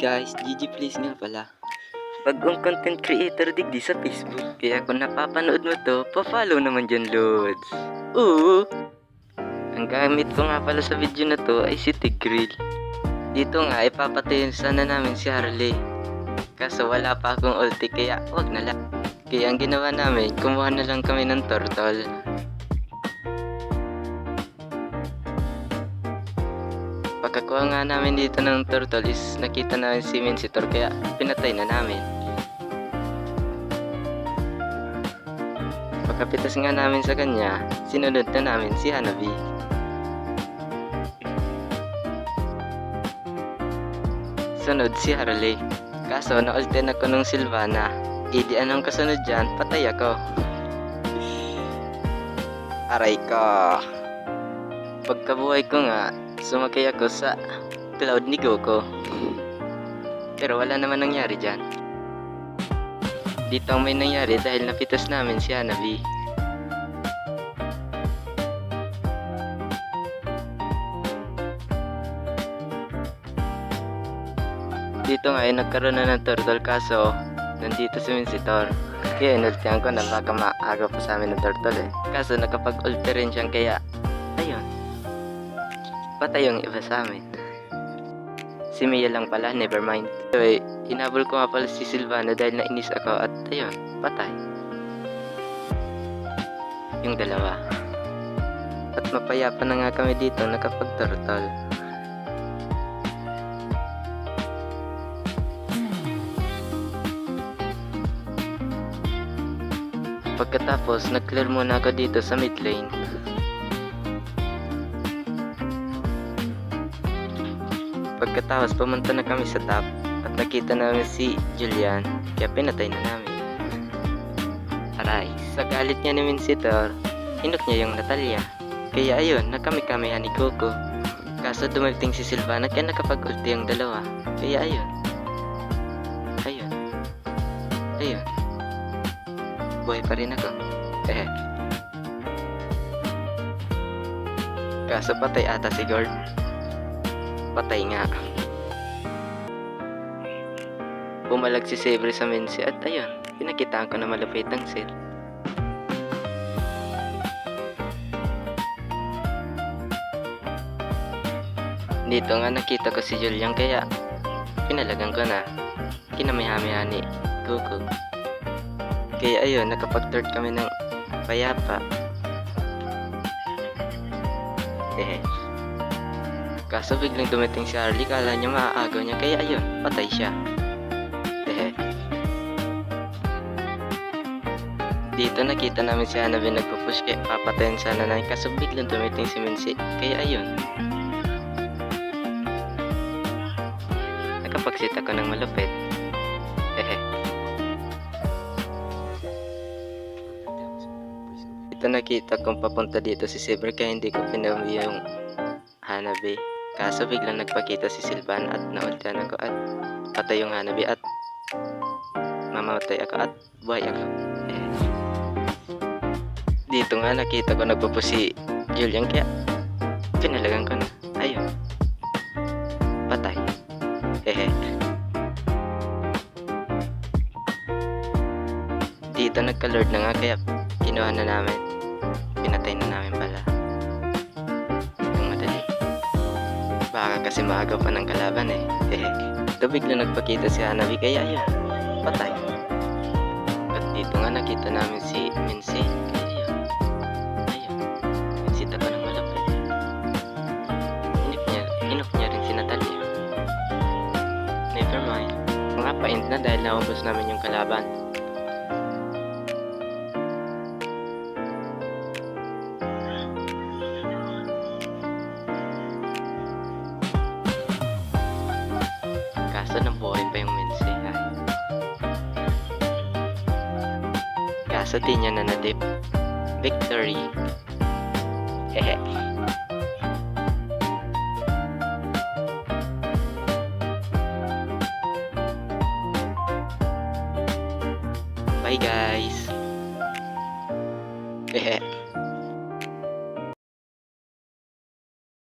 guys, GG please nga pala. Bagong content creator digdi sa Facebook. Kaya kung napapanood mo to, pa-follow naman dyan, Lods. Oo! Ang gamit ko nga pala sa video na to ay si Tigreal. Dito nga, ipapatayin sana namin si Harley. Kaso wala pa akong ulti, kaya wag na lang. Kaya ang ginawa namin, kumuha na lang kami ng turtle. Pagkakuha nga namin dito ng turtle is nakita namin si Mincetor, kaya pinatay na namin. Pagkapitas nga namin sa kanya, sinunod na namin si Hanabi. Sunod si Harley. Kaso na-ulten ako nung Sylvana. Idi anong kasunod dyan, patay ako. Aray ko. Pagkabuhay ko nga, sumakay ako sa cloud ni Goku. Pero wala naman nangyari dyan. Dito ang may nangyari dahil napitas namin si Hanabi. Dito nga ay nagkaroon na ng turtle, kaso nandito si Mincetor. Kaya inultihan ko na baka maaga pa sa amin ng turtle eh. Kaso nakapag-ulti rin siyang, kaya ayun, patay yung iba sa amin. Si Mia lang pala, never mind. So, hinabol ko nga pala si Sylvana dahil nainis ako at ayun, patay yung dalawa. At mapayapa na nga kami dito nakapag-turtle. Pagkatapos, nag-clear muna ako dito sa mid lane. Pagkatapos, pumunta na kami sa top at nakita namin si Julian, kaya pinatay na namin. Aray, sa galit niya ni Mincetor, hinot niya yung Natalia. Kaya ayun, nakami-kamihan ni Goku. Kaso dumating si Sylvana, kaya nakapag-ulti yung dalawa. Kaya ayun. Ayun. Buhay pa rin ako. Kaso patay ata si Gord. Patay nga. Pumalag si Sabre sa Mince at ayun, pinakitaan ko na malapit ang set. Dito nga nakita ko si Julian, kaya pinalagan ko na. Kinamihamihan ni Goku. Kaya ayun, nakapag-third kami ng payapa. Kaso biglang dumating si Harley, kala niya maaagaw niya, kaya ayun, patay siya. Dito nakita namin si Hanabi nagpupush, kaya papatayin sana namin, kaso biglang dumating si Mince, kaya ayun. Nakapag-sit ako ng malupit. Dito nakita kong papunta dito si Saber, kaya hindi ko pinawi yung Hanabi. Kaso biglang nagpakita si Sylvan at naultihan ako at patay yung Hanabi at mamamatay ako at buhay ako. Dito nga nakita ko nagpupo si Julian, kaya pinalagan ko na. Ayun, patay. Dito nagka-lord na nga, kaya kinuha na namin. Pinatay na namin pala yung madali. Baka kasi maaga pa ng kalaban eh. Ito bigla nagpakita si Hanabi, kaya ayun, patay. At dito nga nakita namin si Mince, kaya ayun, sita pa ng malapit. Hinop niya rin si Natalia. Never mind. Mga pa-end na dahil naubos namin yung kalaban. Kaso nabuhay pa yung Mince. Kaso di niya na nadip. Victory. Bye guys.